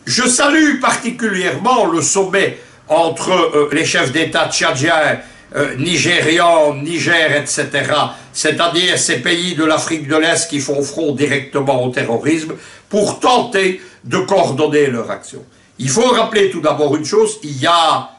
Je salue particulièrement le sommet entre les chefs d'État tchadiens, nigérians, Niger, etc., c'est-à-dire ces pays de l'Afrique de l'Est qui font front directement au terrorisme, pour tenter de coordonner leur action. Il faut rappeler tout d'abord une chose, il y a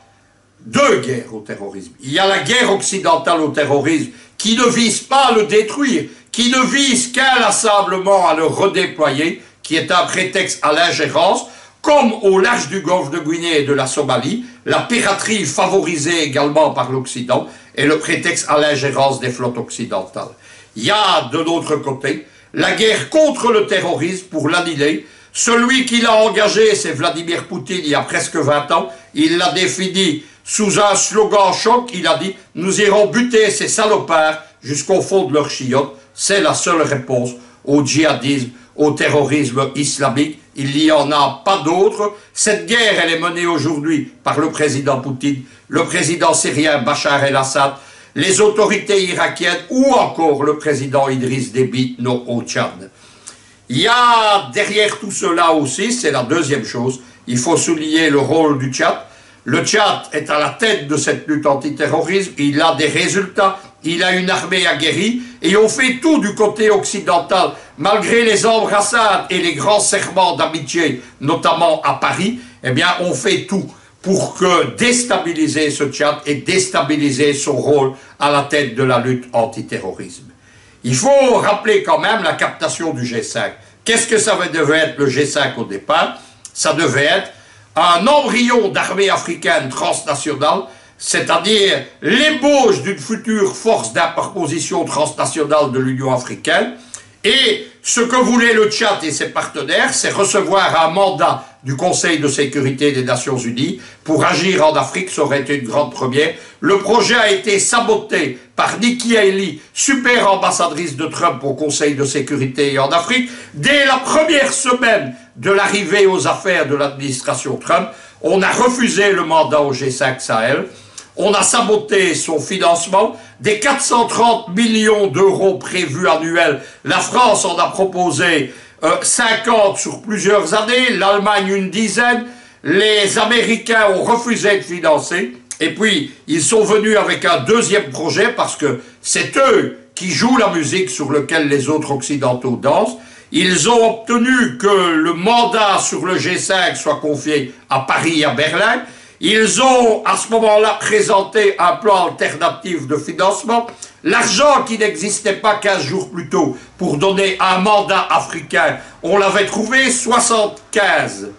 deux guerres au terrorisme. Il y a la guerre occidentale au terrorisme qui ne vise pas à le détruire, qui ne vise qu'inlassablement à le redéployer, qui est un prétexte à l'ingérence, comme au large du golfe de Guinée et de la Somalie, la piraterie favorisée également par l'Occident est le prétexte à l'ingérence des flottes occidentales. Il y a de l'autre côté la guerre contre le terrorisme pour l'annihiler. Celui qui l'a engagé, c'est Vladimir Poutine, il y a presque 20 ans. Il l'a défini sous un slogan choc. Il a dit « Nous irons buter ces salopards jusqu'au fond de leur chiotte ». C'est la seule réponse au djihadisme, au terrorisme islamique. Il n'y en a pas d'autre. Cette guerre, elle est menée aujourd'hui par le président Poutine, le président syrien Bachar el-Assad, les autorités irakiennes ou encore le président Idriss Déby au Tchad. Il y a derrière tout cela aussi, c'est la deuxième chose, il faut souligner le rôle du Tchad. Le Tchad est à la tête de cette lutte antiterrorisme, il a des résultats, il a une armée aguerrie, et on fait tout du côté occidental, malgré les embrassades et les grands serments d'amitié, notamment à Paris, eh bien on fait tout pour que déstabiliser ce Tchad et déstabiliser son rôle à la tête de la lutte antiterrorisme. Il faut rappeler quand même la captation du G5. Qu'est-ce que ça devait être le G5 au départ? Ça devait être un embryon d'armée africaine transnationale, c'est-à-dire l'ébauche d'une future force d'interposition transnationale de l'Union africaine. Et ce que voulait le Tchad et ses partenaires, c'est recevoir un mandat du Conseil de sécurité des Nations Unies pour agir en Afrique. Ça aurait été une grande première. Le projet a été saboté par Nikki Haley, super ambassadrice de Trump au Conseil de sécurité en Afrique. Dès la première semaine de l'arrivée aux affaires de l'administration Trump, on a refusé le mandat au G5 Sahel. On a saboté son financement. Des 430 millions d'euros prévus annuels, la France en a proposé 50 sur plusieurs années, l'Allemagne une dizaine, les Américains ont refusé de financer, et puis ils sont venus avec un deuxième projet parce que c'est eux qui jouent la musique sur laquelle les autres occidentaux dansent. Ils ont obtenu que le mandat sur le G5 soit confié à Paris et à Berlin. Ils ont, à ce moment-là, présenté un plan alternatif de financement. L'argent qui n'existait pas 15 jours plus tôt pour donner un mandat africain, on l'avait trouvé 75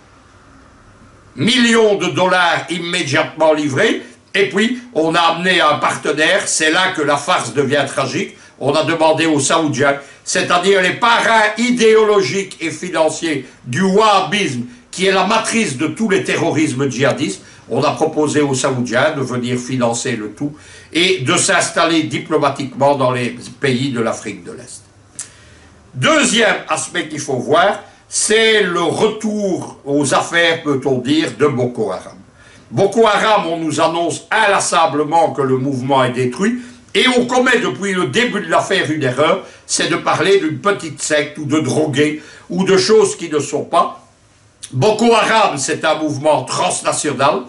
millions de dollars immédiatement livrés. Et puis, on a amené un partenaire. C'est là que la farce devient tragique. On a demandé aux Saoudiens, c'est-à-dire les parrains idéologiques et financiers du wahhabisme, qui est la matrice de tous les terrorismes djihadistes. On a proposé aux Saoudiens de venir financer le tout et de s'installer diplomatiquement dans les pays de l'Afrique de l'Est. Deuxième aspect qu'il faut voir, c'est le retour aux affaires, peut-on dire, de Boko Haram. Boko Haram, on nous annonce inlassablement que le mouvement est détruit, et on commet depuis le début de l'affaire une erreur, c'est de parler d'une petite secte ou de drogués ou de choses qui ne sont pas. Boko Haram, c'est un mouvement transnational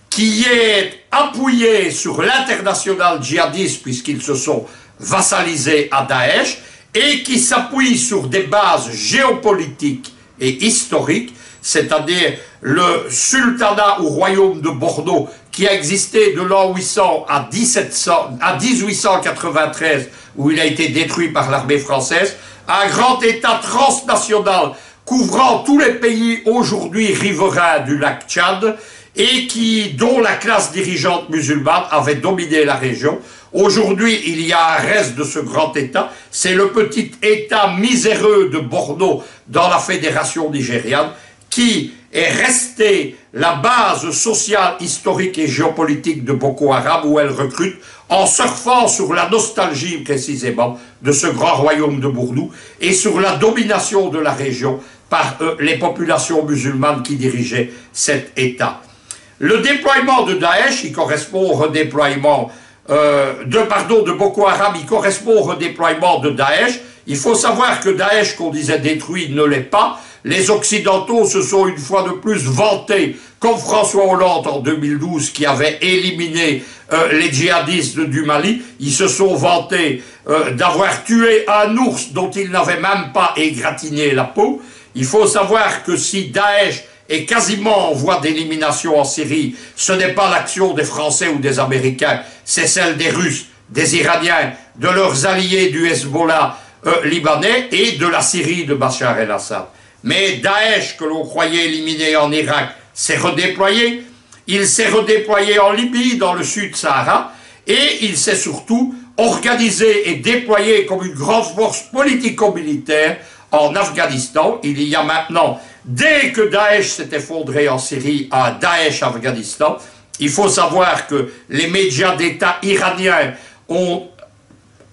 qui est appuyé sur l'international djihadiste puisqu'ils se sont vassalisés à Daesh et qui s'appuie sur des bases géopolitiques et historiques, c'est-à-dire le sultanat ou royaume de Bordeaux qui a existé de l'an 800 à 1893 où il a été détruit par l'armée française, un grand état transnational couvrant tous les pays aujourd'hui riverains du lac Tchad et dont la classe dirigeante musulmane avait dominé la région. Aujourd'hui, il y a un reste de ce grand État, c'est le petit État miséreux de Bordeaux dans la fédération nigériane qui est resté la base sociale, historique et géopolitique de Boko Haram où elle recrute en surfant sur la nostalgie précisément de ce grand royaume de Bordeaux et sur la domination de la région par les populations musulmanes qui dirigeaient cet État. Le déploiement de Daesh, il correspond au redéploiement de Boko Haram, il correspond au redéploiement de Daesh. Il faut savoir que Daesh, qu'on disait détruit, ne l'est pas. les Occidentaux se sont une fois de plus vantés, comme François Hollande en 2012 qui avait éliminé les djihadistes du Mali, ils se sont vantés d'avoir tué un ours dont ils n'avaient même pas égratigné la peau. Il faut savoir que si Daesh est quasiment en voie d'élimination en Syrie, ce n'est pas l'action des Français ou des Américains, c'est celle des Russes, des Iraniens, de leurs alliés du Hezbollah libanais et de la Syrie de Bachar el-Assad. Mais Daesh, que l'on croyait éliminé en Irak, s'est redéployé. Il s'est redéployé en Libye, dans le Sud-Sahara, et il s'est surtout organisé et déployé comme une grande force politico-militaire en Afghanistan. Il y a maintenant, dès que Daesh s'est effondré en Syrie, un Daesh Afghanistan. Il faut savoir que les médias d'État iraniens ont,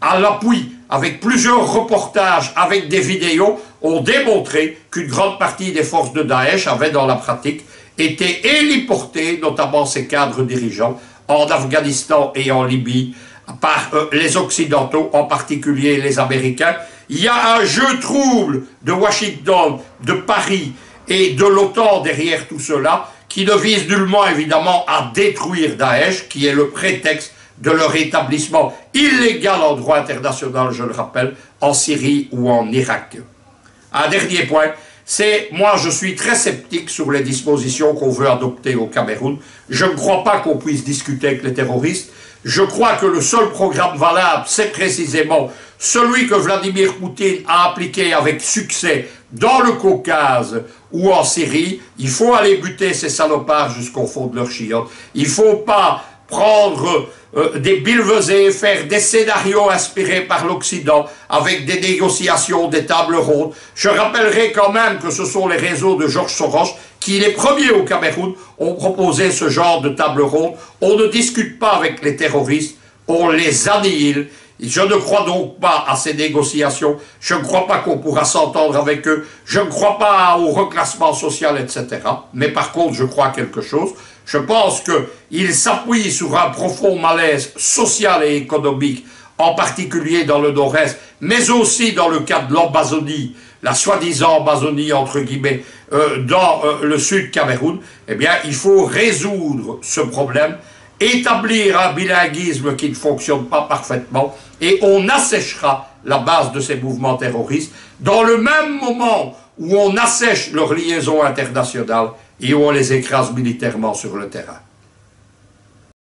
à l'appui, avec plusieurs reportages, avec des vidéos, ont démontré qu'une grande partie des forces de Daesh avaient dans la pratique été héliportées, notamment ses cadres dirigeants, en Afghanistan et en Libye, par les Occidentaux, en particulier les Américains. Il y a un jeu trouble de Washington, de Paris et de l'OTAN derrière tout cela, qui ne vise nullement évidemment à détruire Daesh, qui est le prétexte de leur établissement illégal en droit international, je le rappelle, en Syrie ou en Irak. Un dernier point, c'est, moi je suis très sceptique sur les dispositions qu'on veut adopter au Cameroun. Je ne crois pas qu'on puisse discuter avec les terroristes. Je crois que le seul programme valable, c'est précisément celui que Vladimir Poutine a appliqué avec succès dans le Caucase ou en Syrie. Il faut aller buter ces salopards jusqu'au fond de leur chiotte. Il ne faut pas prendre des billevesées, faire des scénarios inspirés par l'Occident avec des négociations, des tables rondes. Je rappellerai quand même que ce sont les réseaux de Georges Soros qui, les premiers au Cameroun, ont proposé ce genre de table ronde. On ne discute pas avec les terroristes, on les annihile. Je ne crois donc pas à ces négociations, je ne crois pas qu'on pourra s'entendre avec eux, je ne crois pas au reclassement social, etc. Mais par contre, je crois quelque chose. Je pense qu'il s'appuie sur un profond malaise social et économique, en particulier dans le nord-est, mais aussi dans le cas de l'Ambazonie, la soi-disant Ambazonie, entre guillemets, dans le sud Cameroun. Eh bien, il faut résoudre ce problème, établir un bilinguisme qui ne fonctionne pas parfaitement, et on asséchera la base de ces mouvements terroristes dans le même moment où on assèche leurs liaisons internationales et où on les écrase militairement sur le terrain.